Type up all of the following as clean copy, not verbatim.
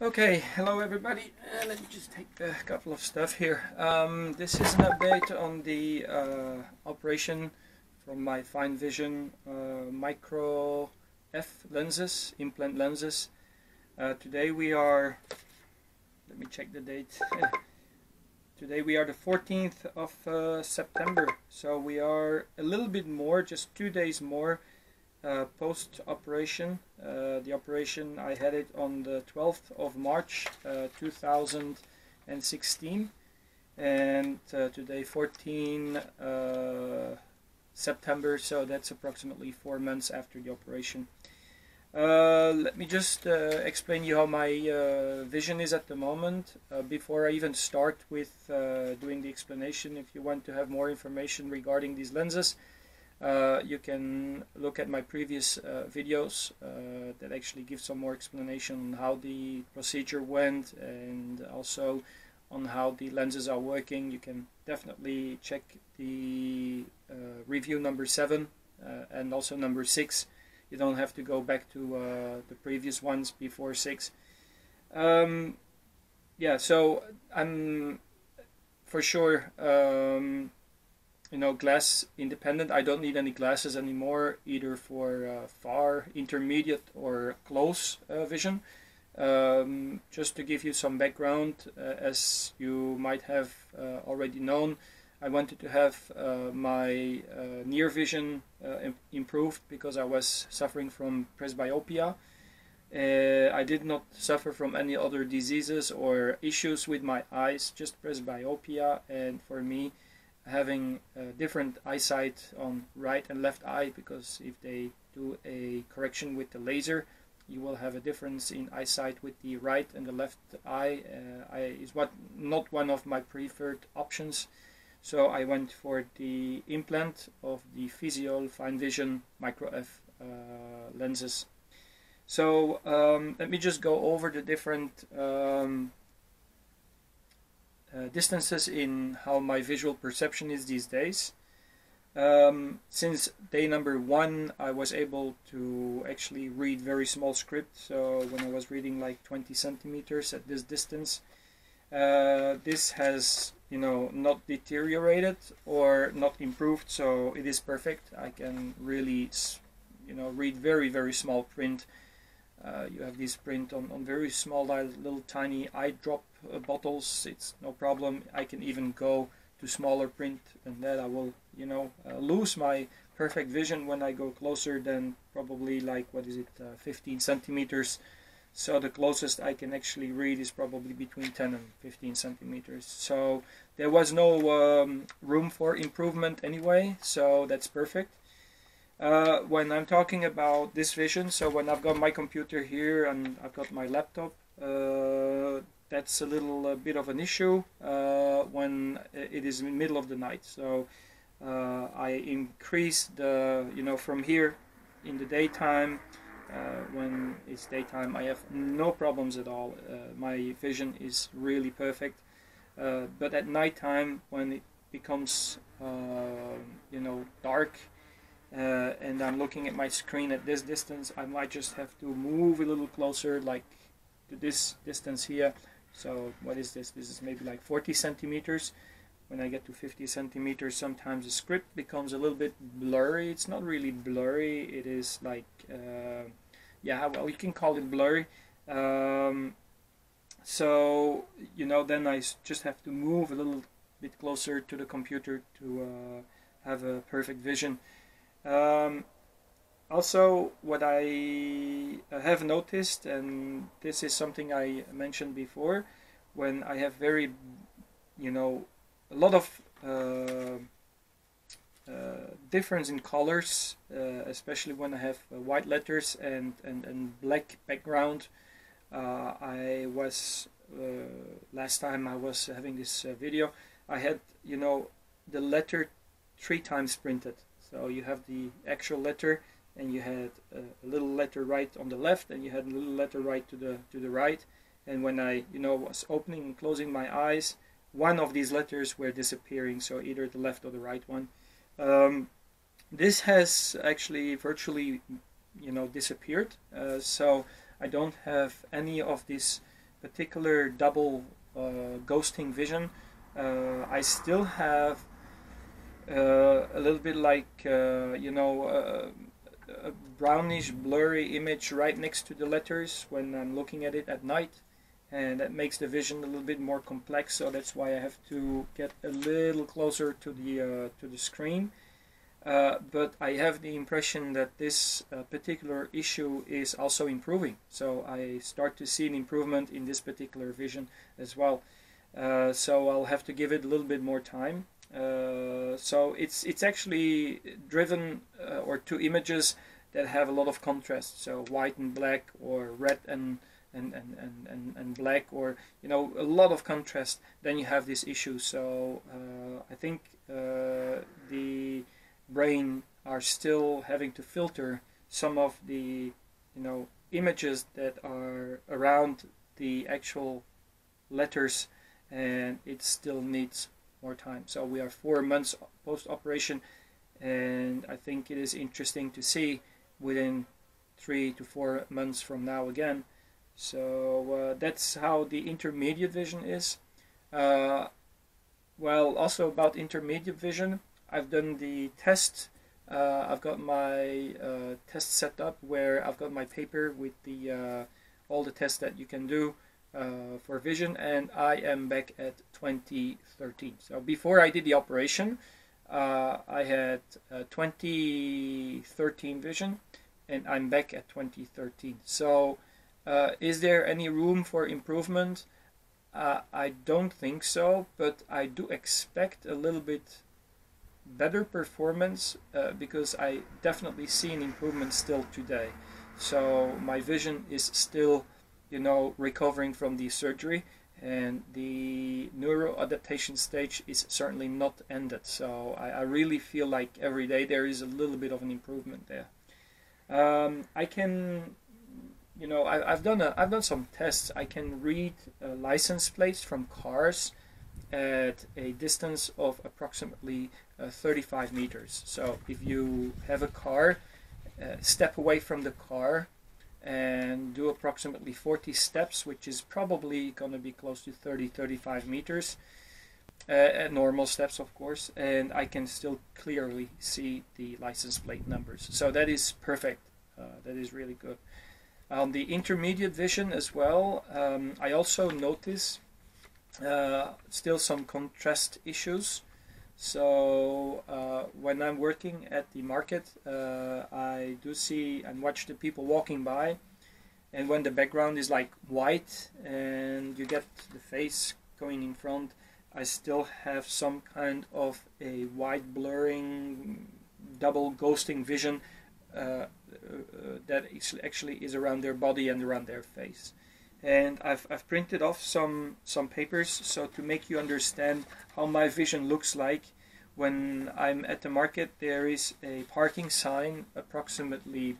Okay, hello everybody. Let me just take a couple of stuff here. This is an update on the operation from my Finevision Micro F lenses, implant lenses. Today we are, let me check the date. Today we are the 14th of September, so we are a little bit more, just 2 days more post-operation. The operation, I had it on the 12th of March 2016, and today 14 September, so that's approximately 4 months after the operation. Let me just explain you how my vision is at the moment. Before I even start with doing the explanation, if you want to have more information regarding these lenses, you can look at my previous videos that actually give some more explanation on how the procedure went and also on how the lenses are working. You can definitely check the review number 7 and also number 6. You don't have to go back to the previous ones before 6. Yeah, so I'm for sure glass independent. I don't need any glasses anymore, either for far, intermediate or close vision. Just to give you some background, as you might have already known, I wanted to have my near vision improved because I was suffering from presbyopia. I did not suffer from any other diseases or issues with my eyes, just presbyopia, and for me, having different eyesight on right and left eye, because if they do a correction with the laser, you will have a difference in eyesight with the right and the left eye. Is not one of my preferred options, so I went for the implant of the Physiol Finevision Micro F lenses. So let me just go over the different distances in how my visual perception is these days. Since day number 1, I was able to actually read very small script. So when I was reading like 20 centimeters at this distance, this has not deteriorated or not improved, so it is perfect. I can really read very small print. You have this print on very small little tiny eye drop bottles. It's no problem. I can even go to smaller print than that. I will lose my perfect vision when I go closer than probably like 15 centimeters. So the closest I can actually read is probably between 10 and 15 centimeters. So there was no room for improvement anyway, so that's perfect. When I'm talking about this vision, so when I've got my computer here and I've got my laptop, that's a little bit of an issue when it is in the middle of the night. So I increase the, from here in the daytime, when it's daytime, I have no problems at all. My vision is really perfect. But at nighttime, when it becomes, dark, and I'm looking at my screen at this distance, I might just have to move a little closer, like to this distance here. So what is this? This is maybe like 40 centimeters. When I get to 50 centimeters, sometimes the script becomes a little bit blurry. It's not really blurry. It is like, yeah, well, you can call it blurry. So, then I just have to move a little bit closer to the computer to have a perfect vision. Also, what I have noticed, and this is something I mentioned before, when I have very, a lot of difference in colors, especially when I have white letters and black background. I was, last time I was having this video, I had, the letter 3 times printed. So you have the actual letter, and you had a little letter right on the left, and you had a little letter right to the right. And when I was opening and closing my eyes, one of these letters were disappearing, so either the left or the right one. This has actually virtually disappeared. So I don't have any of these particular double ghosting vision, I still have a little bit like a brownish blurry image right next to the letters when I'm looking at it at night, and that makes the vision a little bit more complex, so that's why I have to get a little closer to the screen. But I have the impression that this particular issue is also improving, so I start to see an improvement in this particular vision as well. So I'll have to give it a little bit more time. So it's actually driven or two images that have a lot of contrast, so white and black, or red and black, or a lot of contrast. Then you have this issue. So I think the brain are still having to filter some of the images that are around the actual letters, and it still needs more time. So we are 4 months post-operation, and I think it is interesting to see within 3 to 4 months from now again. So that's how the intermediate vision is. Well, also about intermediate vision, I've done the test. I've got my test set up where I've got my paper with the all the tests that you can do for vision, and I am back at 2013. So before I did the operation, I had 2013 vision, and I'm back at 2013. So is there any room for improvement? I don't think so, but I do expect a little bit better performance because I definitely see an improvement still today. So my vision is still recovering from the surgery, and the neuroadaptation stage is certainly not ended. So I really feel like every day there is a little bit of an improvement there. I can, I've done some tests. I can read license plates from cars at a distance of approximately 35 meters. So if you have a car, step away from the car and do approximately 40 steps, which is probably going to be close to 30-35 meters, at normal steps of course, and I can still clearly see the license plate numbers. So that is perfect. That is really good. On the intermediate vision as well, I also notice still some contrast issues. So when I'm working at the market, I do see and watch the people walking by, and when the background is like white and you get the face going in front, I still have some kind of a white blurring, double ghosting vision that actually is around their body and around their face. And I've printed off some papers so to make you understand how my vision looks like when I'm at the market. There is a parking sign approximately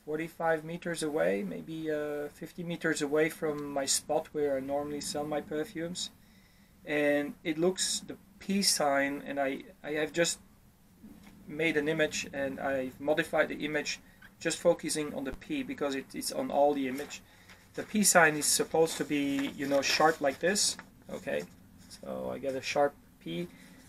45 meters away, maybe 50 meters away from my spot where I normally sell my perfumes, and it looks the P sign, and I have just made an image and I've modified the image just focusing on the P because it's on all the image. The P sign is supposed to be, sharp like this. Okay, so I get a sharp P,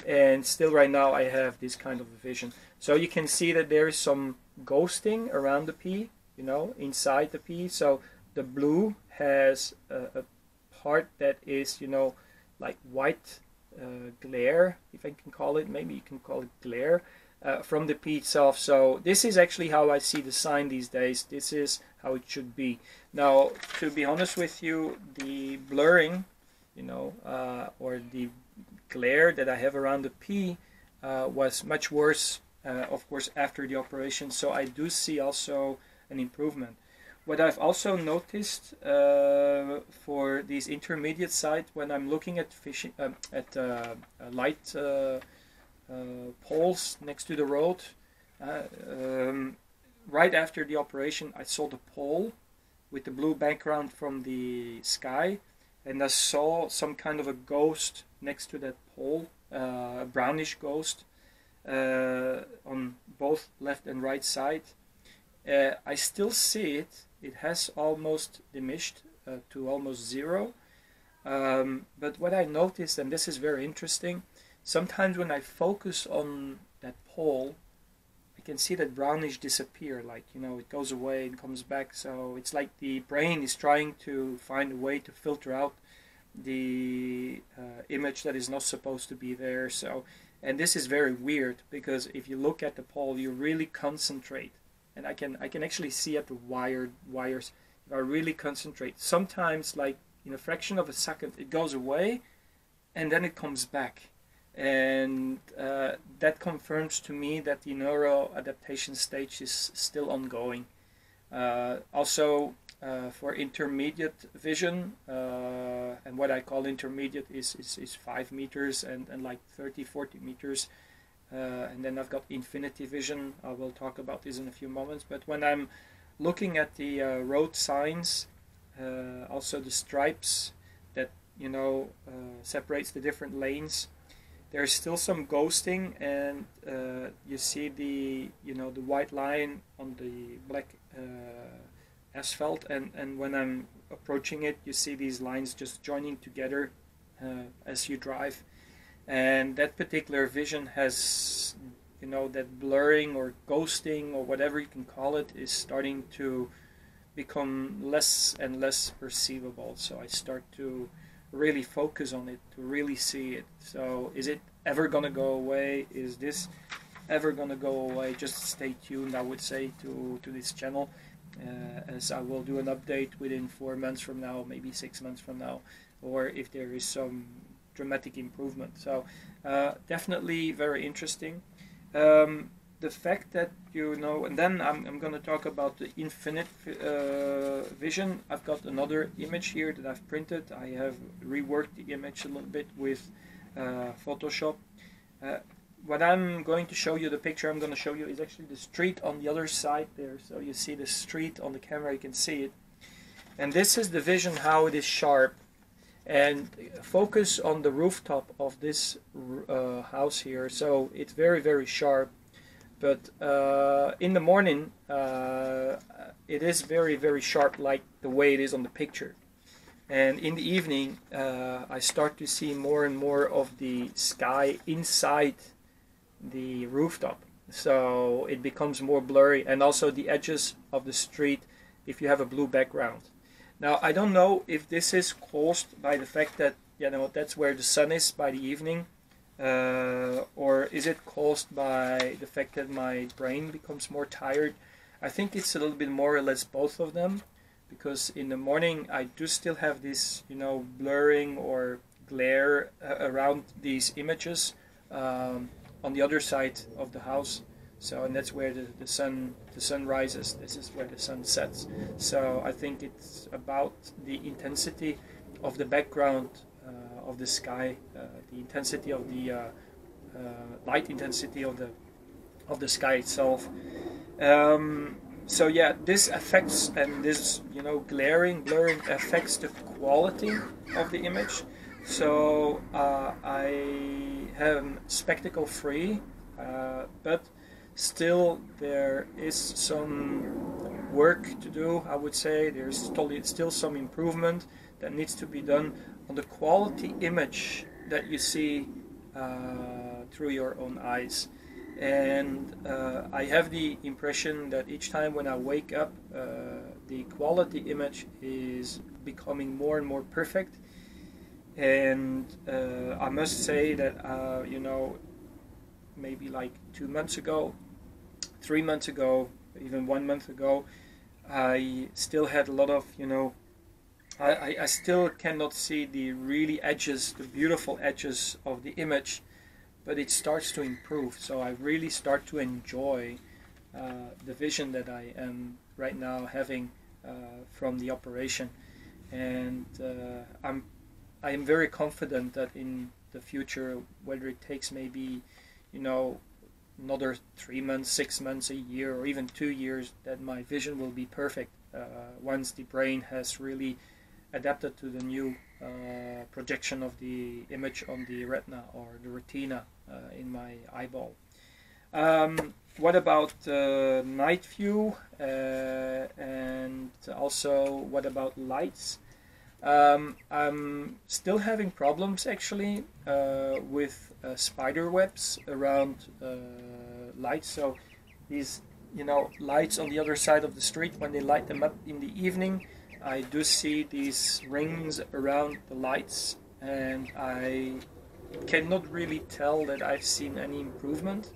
and still right now I have this kind of vision. So you can see that there is some ghosting around the P, inside the P. So the blue has a part that is, like white glare, if I can call it. Maybe you can call it glare. From the P itself. So this is actually how I see the sign these days. This is how it should be. Now, to be honest with you, the blurring, or the glare that I have around the P was much worse, of course, after the operation. So I do see also an improvement. What I've also noticed for these intermediate sites, when I'm looking at light poles next to the road, right after the operation I saw the pole with the blue background from the sky, and I saw some kind of a ghost next to that pole, a brownish ghost on both left and right side. I still see it. It has almost diminished to almost zero. But what I noticed, and this is very interesting, sometimes when I focus on that pole, I can see that brownish disappear, like, you know, it goes away and comes back. So it's like the brain is trying to find a way to filter out the image that is not supposed to be there. So, and this is very weird, because if you look at the pole, you really concentrate, and I can actually see at the wires. If I really concentrate, sometimes, like in a fraction of a second, it goes away, and then it comes back. And that confirms to me that the neuroadaptation stage is still ongoing. Also, for intermediate vision, and what I call intermediate is 5 meters and like 30-40 meters. And then I've got infinity vision. I will talk about this in a few moments. But when I'm looking at the road signs, also the stripes that, you know, separates the different lanes, there's still some ghosting, and you see the, you know, the white line on the black asphalt, and when I'm approaching it, you see these lines just joining together as you drive. And that particular vision has, you know, that blurring or ghosting or whatever you can call it is starting to become less and less perceivable. So I start to really focus on it, to really see it. So is it ever gonna go away? Is this ever gonna go away? Just stay tuned, I would say, to this channel, as I will do an update within 4 months from now, maybe 6 months from now, or if there is some dramatic improvement. So definitely very interesting. The fact that, you know, and then I'm going to talk about the infinite vision. I've got another image here that I've printed. I have reworked the image a little bit with Photoshop. What I'm going to show you, the picture I'm going to show you, is actually the street on the other side there. So you see the street on the camera, you can see it. And this is the vision, how it is sharp. And focus on the rooftop of this house here. So it's very, very sharp. But in the morning, it is very, very sharp, like the way it is on the picture. And in the evening, I start to see more and more of the sky inside the rooftop. So it becomes more blurry, and also the edges of the street if you have a blue background. Now, I don't know if this is caused by the fact that, you know, that's where the sun is by the evening, or is it caused by the fact that my brain becomes more tired. I think it's a little bit more or less both of them, because in the morning I do still have this, you know, blurring or glare around these images on the other side of the house. So, and that's where the sun rises. This is where the sun sets. So I think it's about the intensity of the background of the sky, the intensity of the light intensity of the sky itself. So yeah, this affects, and this, you know, blurring affects the quality of the image. So I am spectacle free, but still there is some work to do, I would say. There's still some improvement that needs to be done on the quality image that you see through your own eyes. And I have the impression that each time when I wake up, the quality image is becoming more and more perfect. And I must say that, you know, maybe like 2 months ago, 3 months ago, even 1 month ago, I still had a lot of, you know, I still cannot see the really edges, the beautiful edges of the image, but it starts to improve. So I really start to enjoy the vision that I am right now having from the operation. And I am very confident that in the future, whether it takes maybe, you know, another 3 months, 6 months, a year, or even 2 years, that my vision will be perfect once the brain has really adapted to the new projection of the image on the retina or the retina in my eyeball. What about night view, and also what about lights? I'm still having problems actually with spider webs around lights. So these, lights on the other side of the street, when they light them up in the evening, I do see these rings around the lights, and I cannot really tell that I've seen any improvement.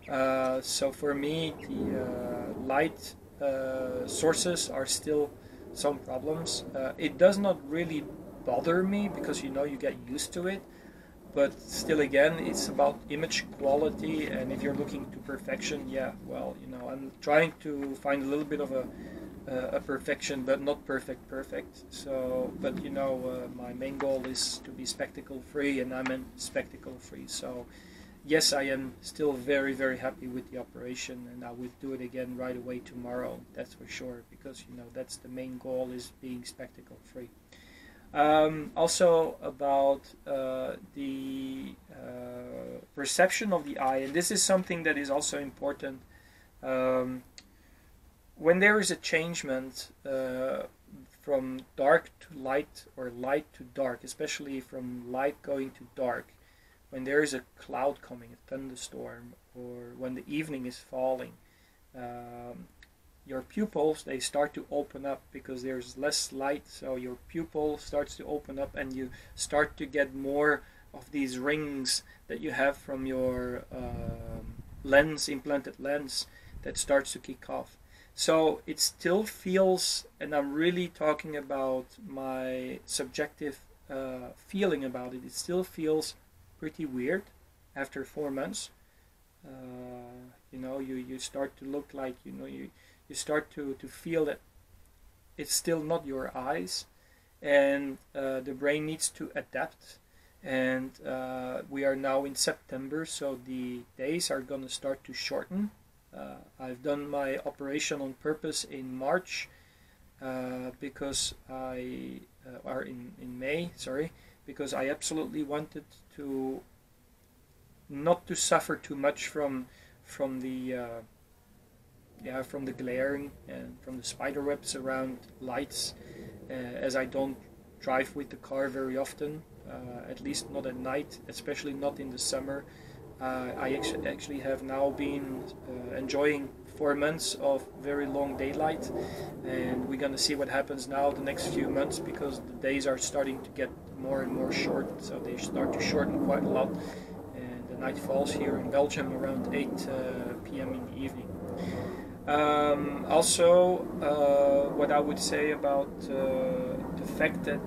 So for me, the light sources are still some problems. It does not really bother me because you get used to it, but still again, it's about image quality, and if you're looking to perfection, yeah, well, I'm trying to find a little bit of a perfection, but not perfect. So, but my main goal is to be spectacle free, and I'm in spectacle free. So yes, I am still very, very happy with the operation, and I will do it again right away tomorrow, that's for sure, because that's the main goal, is being spectacle free. Also about the perception of the eye, and this is something that is also important. When there is a changement from dark to light, or light to dark, especially from light going to dark, when there is a cloud coming, a thunderstorm, or when the evening is falling, your pupils, they start to open up because there's less light, so your pupil starts to open up, and you start to get more of these rings that you have from your lens, implanted lens, that starts to kick off. So it still feels, and I'm really talking about my subjective feeling about it, it still feels pretty weird after 4 months. You start to look like, you start to feel that it's still not your eyes, and the brain needs to adapt. And we are now in September, so the days are going to start to shorten. I've done my operation on purpose in March, because or in May, sorry, because I absolutely wanted to not to suffer too much from the glaring and from the spider webs around lights, as I don't drive with the car very often, at least not at night, especially not in the summer. I actually have now been enjoying 4 months of very long daylight, and we're gonna see what happens now the next few months, because the days are starting to get more and more short, so they start to shorten quite a lot, and the night falls here in Belgium around 8 p.m. in the evening. Also, what I would say about the fact that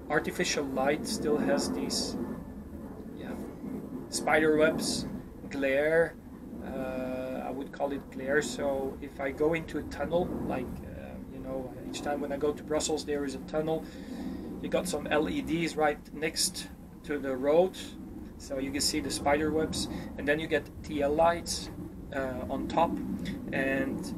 artificial light still has these spider webs, glare. I would call it glare. So if I go into a tunnel, like each time when I go to Brussels, there is a tunnel. You got some LEDs right next to the road, so you can see the spider webs, and then you get TL lights on top, and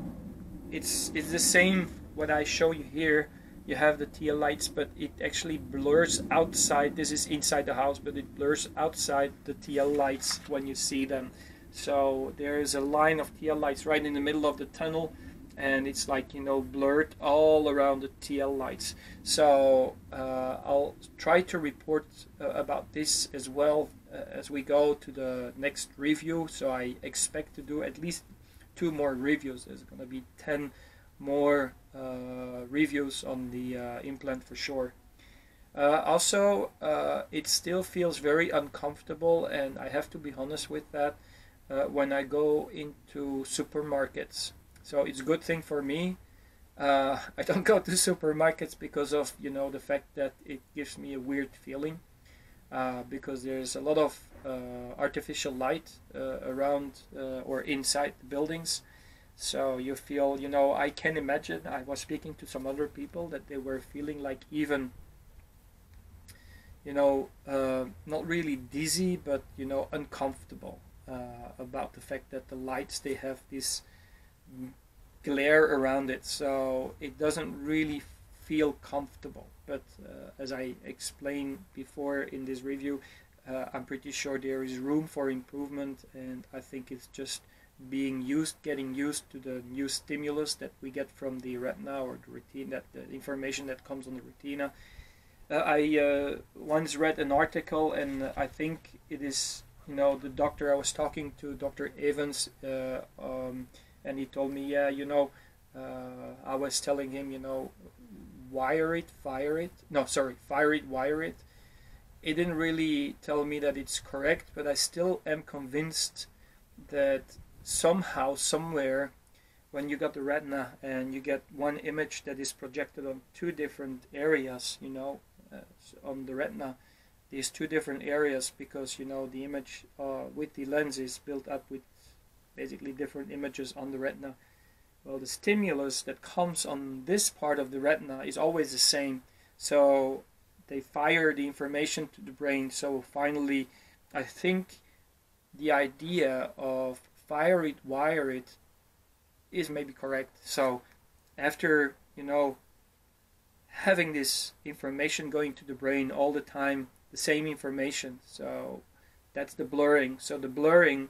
it's the same what I show you here. You have the TL lights, but it actually blurs outside. This is inside the house, but it blurs outside the TL lights when you see them. So there is a line of TL lights right in the middle of the tunnel, and it's like blurred all around the TL lights. So I'll try to report about this as well as we go to the next review. So I expect to do at least 2 more reviews. There's going to be 10 more reviews on the implant for sure. Also, it still feels very uncomfortable, and I have to be honest with that, when I go into supermarkets. So it's a good thing for me. I don't go to supermarkets because of the fact that it gives me a weird feeling, because there's a lot of artificial light around or inside the buildings. So you feel, I can imagine, I was speaking to some other people that they were feeling like even, not really dizzy, but, uncomfortable about the fact that the lights, they have this glare around it. So it doesn't really feel comfortable. But as I explained before in this review, I'm pretty sure there is room for improvement, and I think it's just getting used to the new stimulus that we get from the retina or the retina, the information that comes on the retina. I once read an article, and I think it is, the doctor I was talking to, Dr. Evans, and he told me, yeah, I was telling him, wire it, fire it. No, sorry, fire it, wire it. It didn't really tell me that it's correct, but I still am convinced that somehow, somewhere, when you got the retina and you get one image that is projected on two different areas, on the retina, these two different areas, because the image with the lens is built up with basically different images on the retina. Well, the stimulus that comes on this part of the retina is always the same, so they fire the information to the brain. So finally, I think the idea of fire it, wire it is maybe correct. So after having this information going to the brain all the time, the same information, so that's the blurring. So the blurring,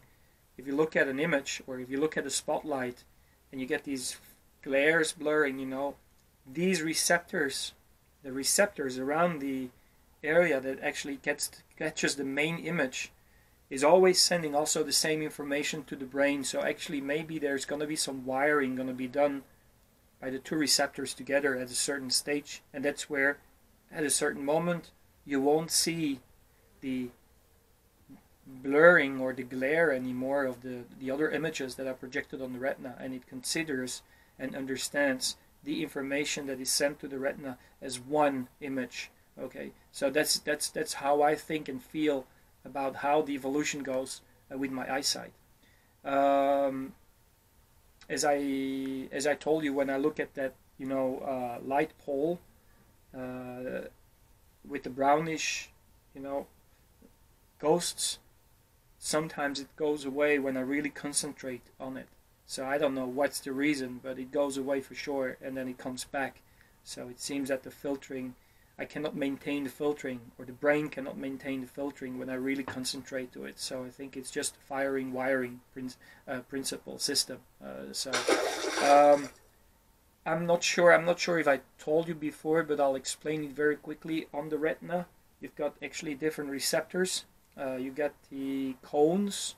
if you look at an image or if you look at a spotlight and you get these glares blurring, these receptors, the receptors around the area that actually catches the main image, is always sending also the same information to the brain. So actually maybe there's going to be some wiring going to be done by the two receptors together at a certain stage, and that's where at a certain moment you won't see the blurring or the glare anymore of the other images that are projected on the retina, and it considers and understands the information that is sent to the retina as one image. Okay, so that's how I think and feel about how the evolution goes with my eyesight. As I told you, when I look at that light pole with the brownish ghosts, sometimes it goes away when I really concentrate on it. So I don't know what's the reason, but it goes away for sure, and then it comes back. So it seems that the filtering, I cannot maintain the filtering, or the brain cannot maintain the filtering when I really concentrate to it. So I think it's just a firing, wiring principle system. I'm not sure if I told you before, but I'll explain it very quickly. On the retina, you've got actually different receptors. You get the cones.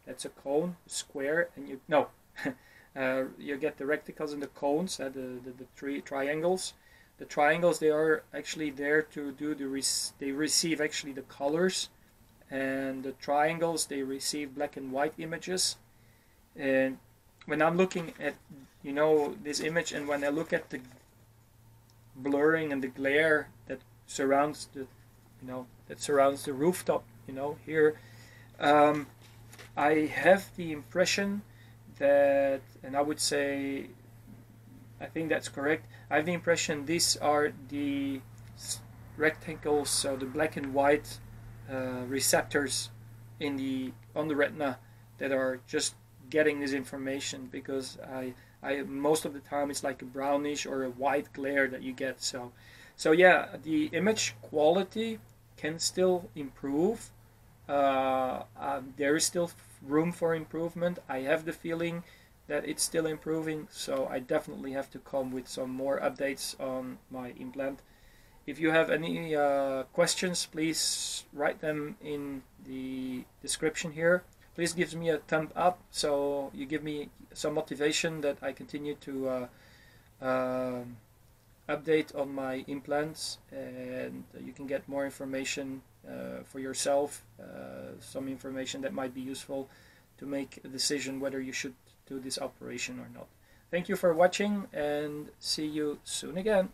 That's a cone, a square, and you get the rectangles and the cones, the three triangles. The triangles, they are actually there to do they receive actually the colors, and the triangles, they receive black and white images. And when I'm looking at this image, and when I look at the blurring and the glare that surrounds the rooftop here, I have the impression that, and I would say, I think that's correct, I have the impression these are the rectangles, so the black and white receptors on the retina that are just getting this information, because I most of the time it's like a brownish or a white glare that you get. So yeah, the image quality can still improve. There is still room for improvement. I have the feeling that it's still improving, so I definitely have to come with some more updates on my implant. If you have any questions, please write them in the description here. Please give me a thumb up, so you give me some motivation that I continue to update on my implants, and you can get more information for yourself, some information that might be useful to make a decision whether you should do this operation or not. Thank you for watching, and see you soon again.